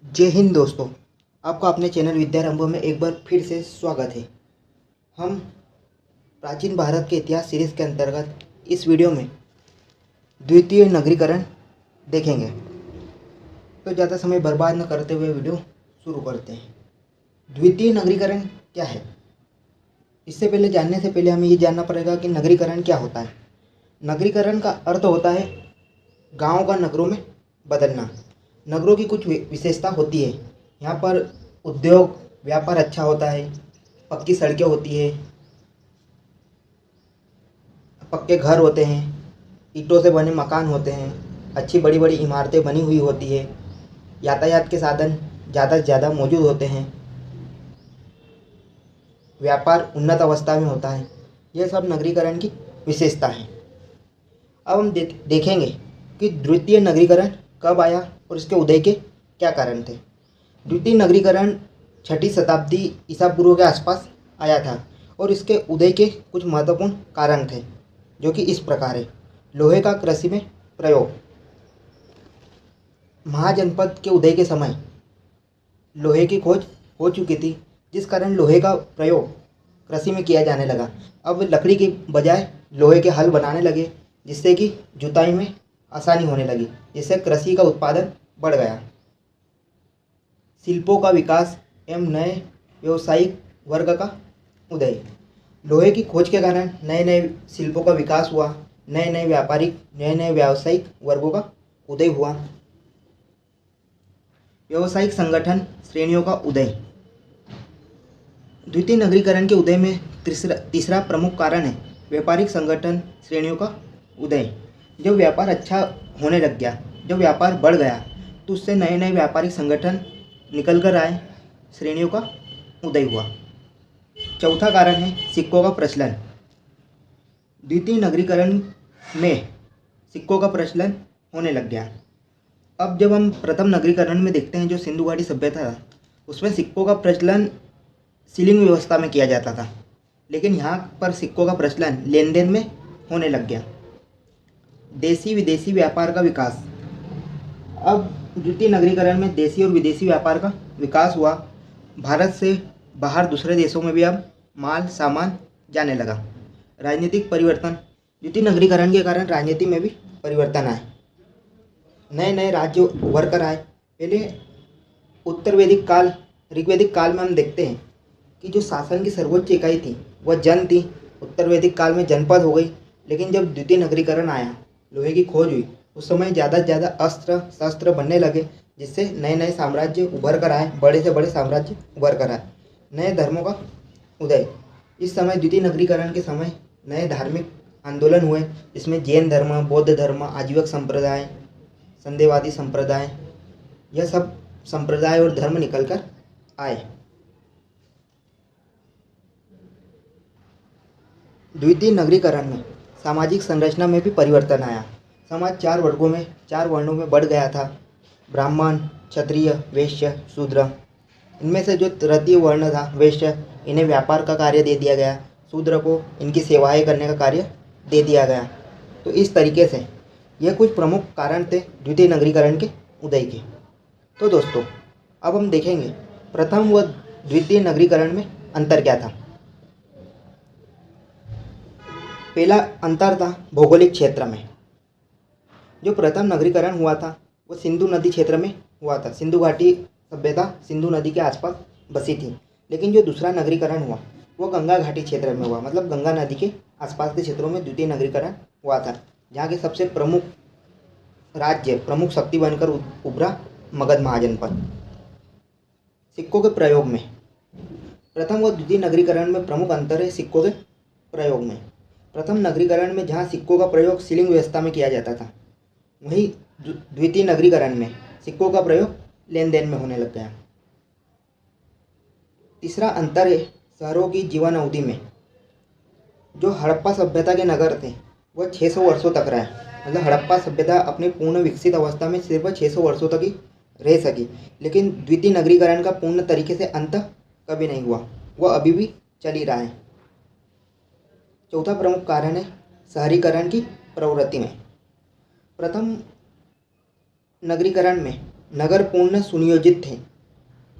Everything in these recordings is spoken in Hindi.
जय हिंद दोस्तों। आपका अपने चैनल विद्यारंभ में एक बार फिर से स्वागत है। हम प्राचीन भारत के इतिहास सीरीज़ के अंतर्गत इस वीडियो में द्वितीय नगरीकरण देखेंगे। तो ज़्यादा समय बर्बाद न करते हुए वीडियो शुरू करते हैं। द्वितीय नगरीकरण क्या है? इससे पहले जानने से पहले हमें ये जानना पड़ेगा कि नगरीकरण क्या होता है। नगरीकरण का अर्थ होता है गाँव का नगरों में बदलना। नगरों की कुछ विशेषता होती है। यहाँ पर उद्योग व्यापार अच्छा होता है, पक्की सड़कें होती है, पक्के घर होते हैं, ईंटों से बने मकान होते हैं, अच्छी बड़ी बड़ी इमारतें बनी हुई होती है, यातायात के साधन ज़्यादा से ज़्यादा मौजूद होते हैं, व्यापार उन्नत अवस्था में होता है। यह सब नगरीकरण की विशेषता है। अब हम देखेंगे कि द्वितीय नगरीकरण कब आया और इसके उदय के क्या कारण थे। द्वितीय नगरीकरण 6ठी शताब्दी ईसा पूर्व के आसपास आया था और इसके उदय के कुछ महत्वपूर्ण कारण थे जो कि इस प्रकार है। लोहे का कृषि में प्रयोग। महाजनपद के उदय के समय लोहे की खोज हो चुकी थी, जिस कारण लोहे का प्रयोग कृषि में किया जाने लगा। अब लकड़ी के बजाय लोहे के हल बनाने लगे, जिससे कि जुताई में आसानी होने लगी, जिससे कृषि का उत्पादन बढ़ गया। शिल्पों का विकास एवं नए व्यावसायिक वर्ग का उदय। लोहे की खोज के कारण नए नए शिल्पों का विकास हुआ, नए नए व्यावसायिक वर्गों का उदय हुआ। व्यावसायिक संगठन श्रेणियों का उदय। द्वितीय नगरीकरण के उदय में तीसरा प्रमुख कारण है व्यापारिक संगठन श्रेणियों का उदय। जब व्यापार अच्छा होने लग गया, जब व्यापार बढ़ गया, तो उससे नए नए व्यापारिक संगठन निकल कर आए, श्रेणियों का उदय हुआ। चौथा कारण है सिक्कों का प्रचलन। द्वितीय नगरीकरण में सिक्कों का प्रचलन होने लग गया। अब जब हम प्रथम नगरीकरण में देखते हैं, जो सिंधु घाटी सभ्यता था, उसमें सिक्कों का प्रचलन सीलिंग व्यवस्था में किया जाता था, लेकिन यहाँ पर सिक्कों का प्रचलन लेन देन में होने लग गया। देसी विदेशी व्यापार का विकास। अब द्वितीय नगरीकरण में देसी और विदेशी व्यापार का विकास हुआ। भारत से बाहर दूसरे देशों में भी अब माल सामान जाने लगा। राजनीतिक परिवर्तन। द्वितीय नगरीकरण के कारण राजनीति में भी परिवर्तन आए, नए नए राज्य उभर कर आए। पहले उत्तर वैदिक काल ऋग्वैदिक काल में हम देखते हैं कि जो शासन की सर्वोच्च इकाई थी वह जन थी। उत्तर वैदिक काल में जनपद हो गई। लेकिन जब द्वितीय नगरीकरण आया, लोहे की खोज हुई, उस समय ज़्यादा से ज़्यादा अस्त्र शस्त्र बनने लगे, जिससे नए नए साम्राज्य उभर कर आए, बड़े से बड़े साम्राज्य उभर कर आए। नए धर्मों का उदय। इस समय द्वितीय नगरीकरण के समय नए धार्मिक आंदोलन हुए, जिसमें जैन धर्म, बौद्ध धर्म, आजीवक संप्रदाय, संदेहवादी संप्रदाय, यह सब संप्रदाय और धर्म निकल कर आए। द्वितीय नगरीकरण में सामाजिक संरचना में भी परिवर्तन आया। समाज चार वर्णों में बढ़ गया था। ब्राह्मण, क्षत्रिय, वैश्य, शूद्र। इनमें से जो तृतीय वर्ण था वैश्य, इन्हें व्यापार का कार्य दे दिया गया। शूद्र को इनकी सेवाएं करने का कार्य दे दिया गया। तो इस तरीके से ये कुछ प्रमुख कारण थे द्वितीय नगरीकरण के उदय के। तो दोस्तों, अब हम देखेंगे प्रथम व द्वितीय नगरीकरण में अंतर क्या था। पहला अंतर था भौगोलिक क्षेत्र में। जो प्रथम नगरीकरण हुआ था वो सिंधु नदी क्षेत्र में हुआ था। सिंधु घाटी सभ्यता सिंधु नदी के आसपास बसी थी। लेकिन जो दूसरा नगरीकरण हुआ वो गंगा घाटी क्षेत्र में हुआ, मतलब गंगा नदी के आसपास के क्षेत्रों में द्वितीय नगरीकरण हुआ था, जहाँ के सबसे प्रमुख राज्य, प्रमुख शक्ति बनकर उभरा मगध महाजनपद। सिक्कों के प्रयोग में प्रथम व द्वितीय नगरीकरण में प्रमुख अंतर है सिक्कों के प्रयोग में। प्रथम नगरीकरण में जहाँ सिक्कों का प्रयोग सीलिंग व्यवस्था में किया जाता था, वहीं द्वितीय नगरीकरण में सिक्कों का प्रयोग लेन देन में होने लग गया। तीसरा अंतर है शहरों की जीवन अवधि में। जो हड़प्पा सभ्यता के नगर थे वह 600 वर्षों तक रहे, मतलब हड़प्पा सभ्यता अपनी पूर्ण विकसित अवस्था में सिर्फ 600 वर्षों तक ही रह सकी। लेकिन द्वितीय नगरीकरण का पूर्ण तरीके से अंत कभी नहीं हुआ, वह अभी भी चल ही रहा है। चौथा प्रमुख कारण है शहरीकरण की प्रवृत्ति में। प्रथम नगरीकरण में नगर पूर्ण सुनियोजित थे,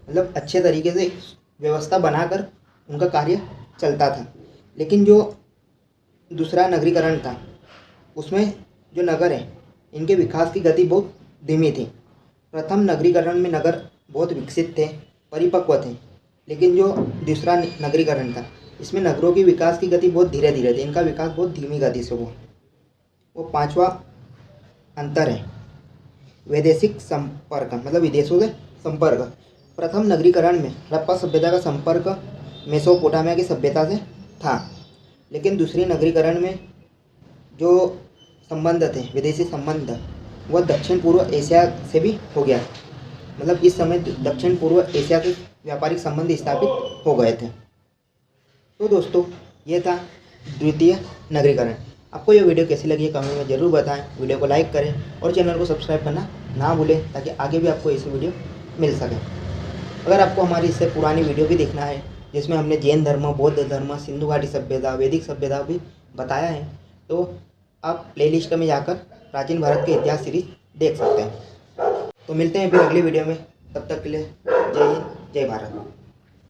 मतलब अच्छे तरीके से व्यवस्था बनाकर उनका कार्य चलता था। लेकिन जो दूसरा नगरीकरण था उसमें जो नगर है इनके विकास की गति बहुत धीमी थी। प्रथम नगरीकरण में नगर बहुत विकसित थे, परिपक्व थे, लेकिन जो दूसरा नगरीकरण था इसमें नगरों की विकास की गति बहुत धीरे धीरे थी, इनका विकास बहुत धीमी गति से हुआ। वो पांचवा अंतर है वैदेशिक संपर्क, मतलब विदेशों से संपर्क। प्रथम नगरीकरण में हड़प्पा सभ्यता का संपर्क मेसोपोटामिया की सभ्यता से था, लेकिन दूसरी नगरीकरण में जो संबंध थे विदेशी संबंध वह दक्षिण पूर्व एशिया से भी हो गया, मतलब इस समय दक्षिण पूर्व एशिया से व्यापारिक संबंध स्थापित हो गए थे। तो दोस्तों ये था द्वितीय नगरीकरण। आपको ये वीडियो कैसी लगी है कमेंट में ज़रूर बताएं, वीडियो को लाइक करें और चैनल को सब्सक्राइब करना ना भूलें ताकि आगे भी आपको ऐसी वीडियो मिल सके। अगर आपको हमारी इससे पुरानी वीडियो भी देखना है जिसमें हमने जैन धर्म, बौद्ध धर्म, सिंधु घाटी सभ्यता, वैदिक सभ्यता भी बताया है, तो आप प्लेलिस्ट में जाकर प्राचीन भारत के इतिहास सीरीज देख सकते हैं। तो मिलते हैं फिर अगली वीडियो में, तब तक के लिए जय हिंद, जय भारत।